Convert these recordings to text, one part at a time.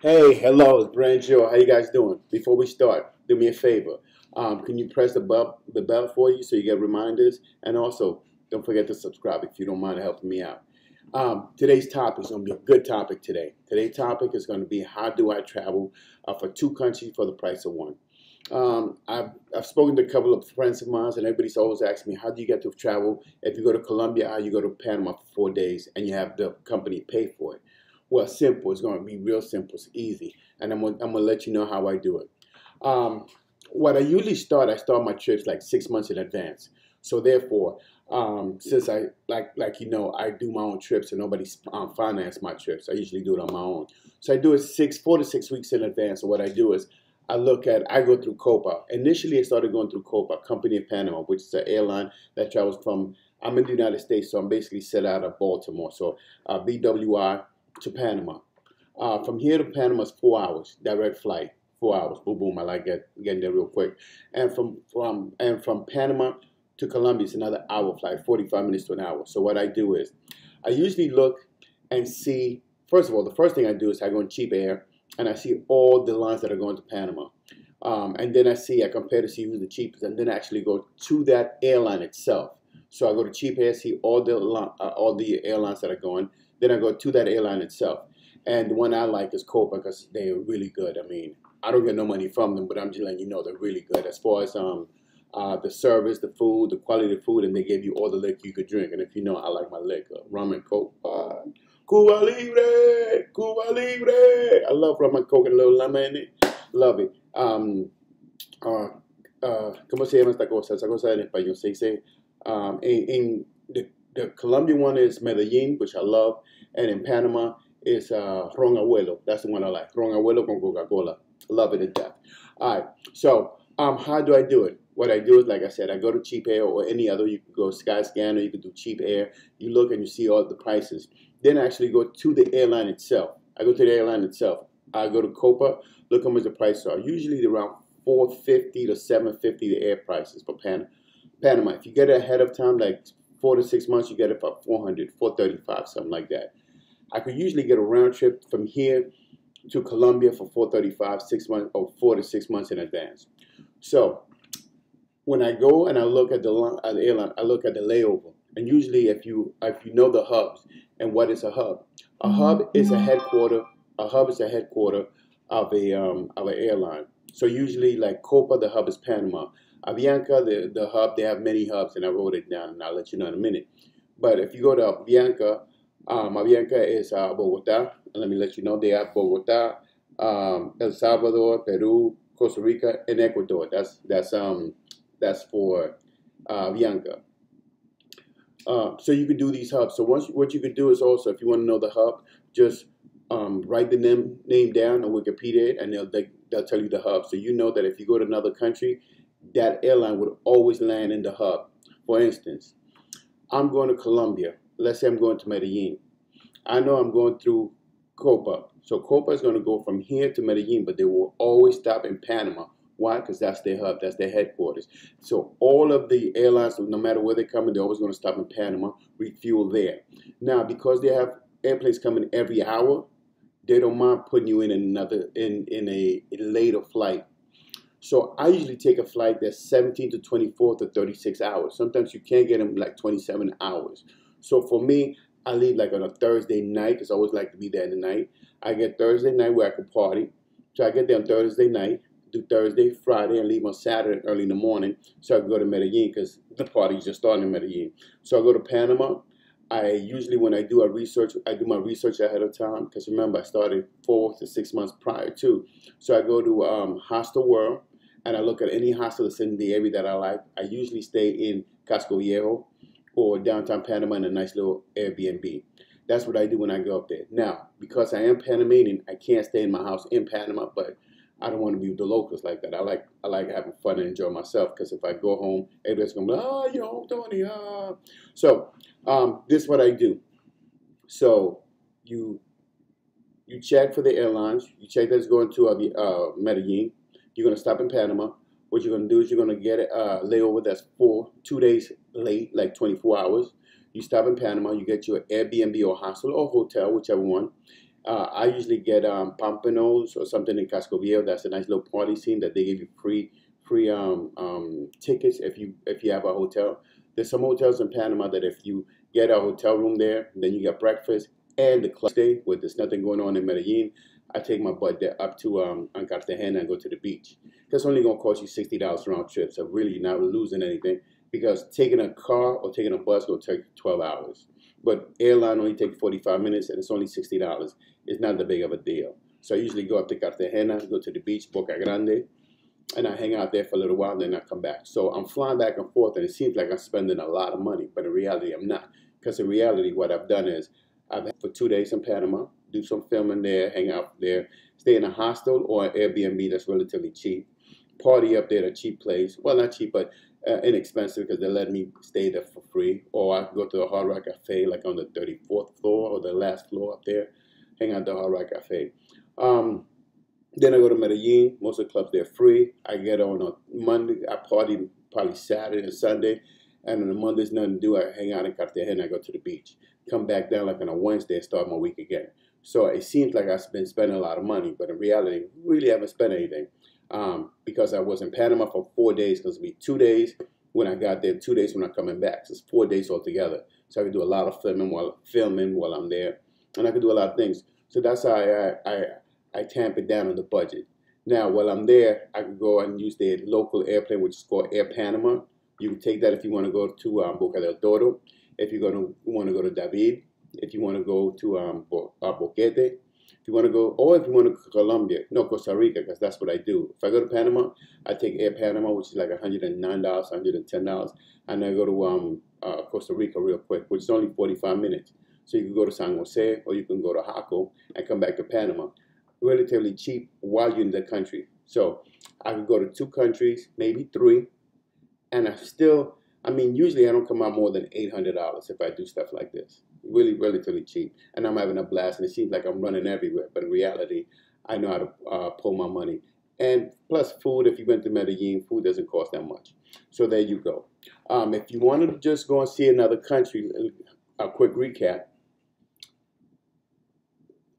Hey, hello, it's Brand Joe. How you guys doing? Before we start, do me a favor. Can you press the bell for you so you get reminders? And also, don't forget to subscribe if you don't mind helping me out. Today's topic is going to be a good topic today. Today's topic is going to be how do I travel for two countries for the price of one. I've spoken to a couple of friends of mine, and everybody's always asking me, how do you get to travel? If you go to Colombia, how you go to Panama for 4 days, and you have the company pay for it? Well, simple. It's going to be real simple. It's easy, and I'm gonna let you know how I do it. Um, what I usually I start my trips like 6 months in advance. So therefore, since I I do my own trips and nobody finance my trips. I usually do it on my own. So I do it 4 to 6 weeks in advance. So what I do is I go through Copa. Initially, I started going through Copa, Company of Panama, which is an airline that travels from. I'm in the United States, so I'm basically set out of Baltimore. So BWI to Panama. From here to Panama is 4 hours, direct flight. 4 hours, boom, boom. I like getting there real quick. And from Panama to Colombia is another hour flight, 45 minutes to an hour. So what I do is, I usually look and see. First of all, the first thing I do is I go on Cheap Air and I see all the lines that are going to Panama. And then I compare to see who's the cheapest, and then I actually go to that airline itself. So I go to Cheap Air, see all the airlines that are going. Then I go to that airline itself. And the one I like is Copa because they're really good. I mean, I don't get no money from them, but I'm just letting you know they're really good as far as the service, the food, the quality of the food, and they give you all the liquor you could drink. And if you know, I like my liquor, rum and coke. Cuba Libre, Cuba Libre. I love rum and coke and a little lemon in it. Love it. Uh, ¿Cómo se llama esta cosa? Esa cosa en español se dice, in the Colombian one is Medellin, which I love, and in Panama is Ron Abuelo. That's the one I like. Ron Abuelo con Coca-Cola. Love it to death. All right. So how do I do it? What I do is, like I said, I go to Cheap Air or any other. You can go Skyscanner. You can do Cheap Air. You look and you see all the prices. Then I actually go to the airline itself. I go to the airline itself. I go to Copa. Look how much the prices are. Usually around 450 to 750 the air prices for Panama. If you get it ahead of time, like 4 to 6 months, you get it for 400, 435, something like that. I could usually get a round trip from here to Colombia for 435, 6 months or 4 to 6 months in advance. So when I go and I look at the airline, I look at the layover. And usually, if you know the hubs and what is a hub is a headquarter. A hub is a headquarter of an airline. So usually, like Copa, the hub is Panama. Avianca, the hub, they have many hubs, and I wrote it down, and I'll let you know in a minute. But if you go to Avianca is Bogota. And let me let you know they have Bogota, El Salvador, Peru, Costa Rica, and Ecuador. That's for Avianca. So you can do these hubs. So what you could do is also, if you want to know the hub, just write the name down on Wikipedia, and they'll tell you the hub. So you know that if you go to another country, that airline would always land in the hub. For instance, I'm going to Colombia. Let's say I'm going to Medellin. I know I'm going through Copa. So Copa is going to go from here to Medellin, but they will always stop in Panama. Why? Because that's their hub. That's their headquarters. So all of the airlines, no matter where they're coming, they're always going to stop in Panama, refuel there. Now, because they have airplanes coming every hour, they don't mind putting you in a later flight. So I usually take a flight that's 17 to 24 to 36 hours. Sometimes you can't get them like 27 hours. So for me, I leave like on a Thursday night because I always like to be there in the night. I get Thursday night where I can party. So I get there on Thursday night, do Thursday, Friday, and leave on Saturday early in the morning so I can go to Medellin because the party's just starting in Medellin. So I go to Panama. I usually, when I do my research ahead of time because remember, I started 4 to 6 months prior to. So I go to Hostel World and I look at any hostel that's in the area that I like. I usually stay in Casco Viejo or downtown Panama in a nice little Airbnb. That's what I do when I go up there. Now, because I am Panamanian, I can't stay in my house in Panama, but I don't want to be with the locals like that. I like having fun and enjoy myself because if I go home, everybody's going to be like, oh, you're home, Tony. So this is what I do. So you check for the airlines. You check that it's going to Medellin. You're going to stop in Panama. What you're going to do is you're going to get a layover that's 2 days late, like 24 hours. You stop in Panama. You get your Airbnb or hostel or hotel, whichever one. I usually get Pampanos or something in Casco Viejo. That's a nice little party scene that they give you free tickets if you have a hotel. There's some hotels in Panama that if you get a hotel room there, then you get breakfast and the club stay where there's nothing going on in Medellin. I take my butt there up to Cartagena and go to the beach. That's only gonna cost you $60 round trip, so really you're not losing anything because taking a car or taking a bus will take 12 hours. But airline only takes 45 minutes and it's only $60. It's not that big of a deal. So I usually go up to Cartagena, go to the beach, Boca Grande, and I hang out there for a little while and then I come back. So I'm flying back and forth and it seems like I'm spending a lot of money, but in reality I'm not. Because in reality what I've done is I've had for 2 days in Panama, do some filming there, hang out there, stay in a hostel or an Airbnb that's relatively cheap, party up there at a cheap place. Well, not cheap, but inexpensive because they let me stay there for free. Or I can go to the Hard Rock Cafe like on the 34th floor or the last floor up there, hang out at the Hard Rock Cafe. Then I go to Medellin. Most of the clubs, they're free. I get on a Monday. I party probably Saturday and Sunday. And on the Monday's nothing to do. I hang out in Cartagena. I go to the beach. Come back down like on a Wednesday and start my week again. So it seems like I've been spending a lot of money. But in reality, really haven't spent anything. Because I was in Panama for 4 days. Because it'll be 2 days when I got there, 2 days when I'm coming back. So it's 4 days altogether. So I can do a lot of filming while I'm there. And I can do a lot of things. So that's how I tamp it down on the budget. Now, while I'm there, I can go and use the local airplane, which is called Air Panama. You can take that if you want to go to Boca del Toro, if you're going to want to go to David, if you want to go to Boquete, if you want to go, or if you want to go to Colombia, no, Costa Rica, because that's what I do. If I go to Panama, I take Air Panama, which is like $109, $110, and I go to Costa Rica real quick, which is only 45 minutes. So you can go to San Jose, or you can go to Jaco and come back to Panama. Relatively cheap while you're in the country. So I could go to 2 countries, maybe 3, and usually I don't come out more than $800 if I do stuff like this. Really, relatively cheap. And I'm having a blast, and it seems like I'm running everywhere, but in reality, I know how to pull my money. And plus food, if you went to Medellin, food doesn't cost that much. So there you go. If you wanted to just go and see another country, a quick recap,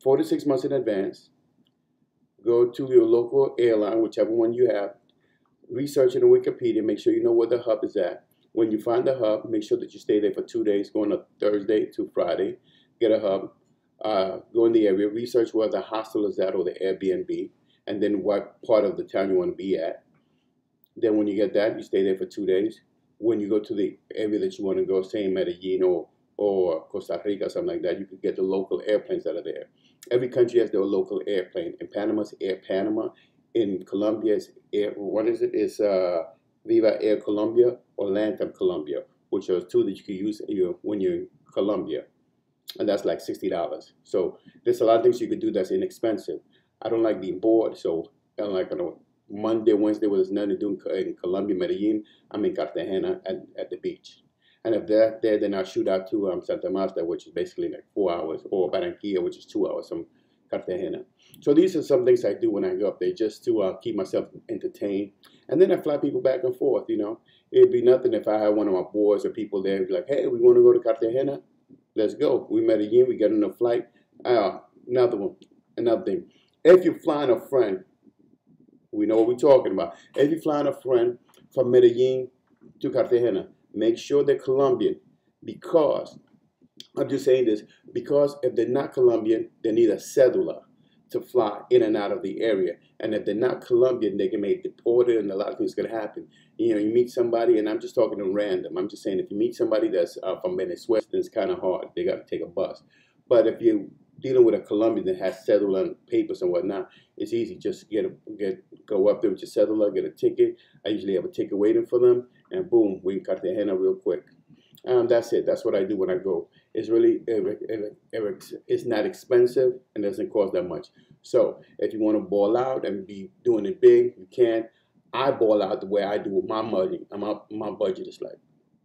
4 to 6 months in advance, go to your local airline, whichever one you have, research it on Wikipedia, make sure you know where the hub is at. When you find the hub, make sure that you stay there for 2 days, going on Thursday to Friday, get a hub, go in the area, research where the hostel is at or the Airbnb, and then what part of the town you want to be at. Then when you get that, you stay there for 2 days. When you go to the area that you want to go, say in Medellin or Costa Rica, something like that, you could get the local airplanes that are there. Every country has their local airplane. In Panama, it's Air Panama. In Colombia, it's It's Viva Air Colombia or Lantam Colombia, which are 2 that you can use when you're in Colombia. And that's like $60. So there's a lot of things you could do that's inexpensive. I don't like being bored, so like on a Monday, Wednesday, where there's nothing to do in Colombia, Medellin, I'm in Cartagena at the beach. And if they're there, then I'll shoot out to Santa Marta, which is basically like 4 hours, or Barranquilla, which is 2 hours from Cartagena. So these are some things I do when I go up there, just to keep myself entertained. And then I fly people back and forth, It'd be nothing if I had one of my boys or people there, be like, hey, we want to go to Cartagena? Let's go. We met again, we get on a flight. Another thing. If you're flying a friend, we know what we're talking about. If you're flying a friend from Medellin to Cartagena, make sure they're Colombian, because, I'm just saying this, because if they're not Colombian, they need a cedula to fly in and out of the area. And if they're not Colombian, they can get deported and a lot of things could happen. You meet somebody, and I'm just talking to random. I'm just saying if you meet somebody that's from Venezuela, then it's kind of hard. They got to take a bus. But if you're dealing with a Colombian that has cedula and papers and whatnot, it's easy. Just go up there with your cedula, get a ticket. I usually have a ticket waiting for them, and boom, we in Cartagena real quick. That's it. That's what I do when I go. It's really, it's not expensive and doesn't cost that much. So if you want to ball out and be doing it big, you can. I ball out the way I do with my money. My budget is like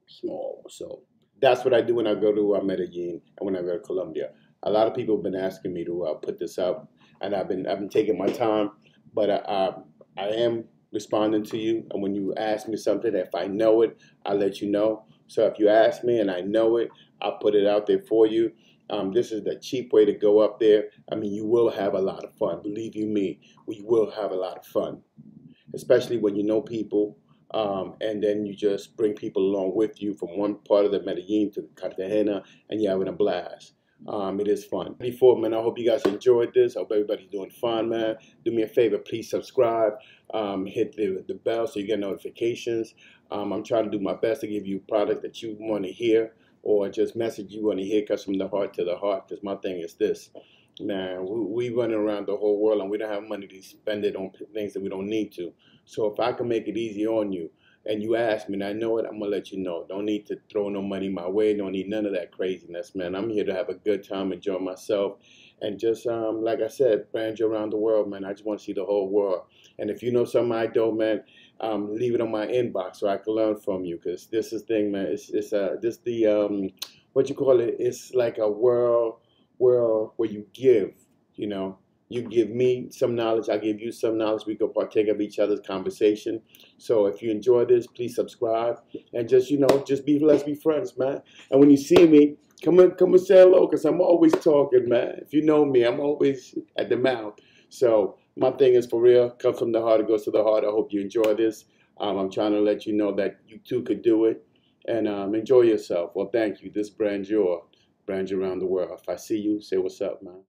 small. So that's what I do when I go to Medellin and when I go to Colombia. A lot of people have been asking me to put this up, and I've been taking my time, but I am responding to you. And when you ask me something, if I know it, I'll let you know. So if you ask me and I know it, I'll put it out there for you. This is the cheap way to go up there. I mean, you will have a lot of fun. Believe you me, we will have a lot of fun, especially when you know people, and then you just bring people along with you from one part of the Medellin to Cartagena, and you're having a blast. It is fun. Before, man, I hope you guys enjoyed this. I hope everybody's doing fun, man. Do me a favor, please subscribe. Hit the bell so you get notifications. I'm trying to do my best to give you product that you want to hear, or just message you want to hear, because from the heart to the heart. Because my thing is this. Man, we run around the whole world and we don't have money to spend it on things that we don't need to. So if I can make it easy on you and you ask me and I know it, I'm going to let you know. Don't need to throw no money my way. Don't need none of that craziness, man. I'm here to have a good time, enjoy myself, and just, like I said, brand you around the world, man. I just want to see the whole world. And if you know something I don't, man, leave it on my inbox so I can learn from you, because this is thing, man. This the, what you call it? It's like a world where you give, you know. You give me some knowledge, I give you some knowledge. We can partake of each other's conversation. So if you enjoy this, please subscribe and just, just let's be friends, man. And when you see me, come and say hello, because I'm always talking, man. If you know me, I'm always at the mouth. So my thing is for real, comes from the heart, it goes to the heart. I hope you enjoy this. I'm trying to let you know that you too could do it, and enjoy yourself. Well, thank you. This brand you around the world. If I see you, say what's up, man.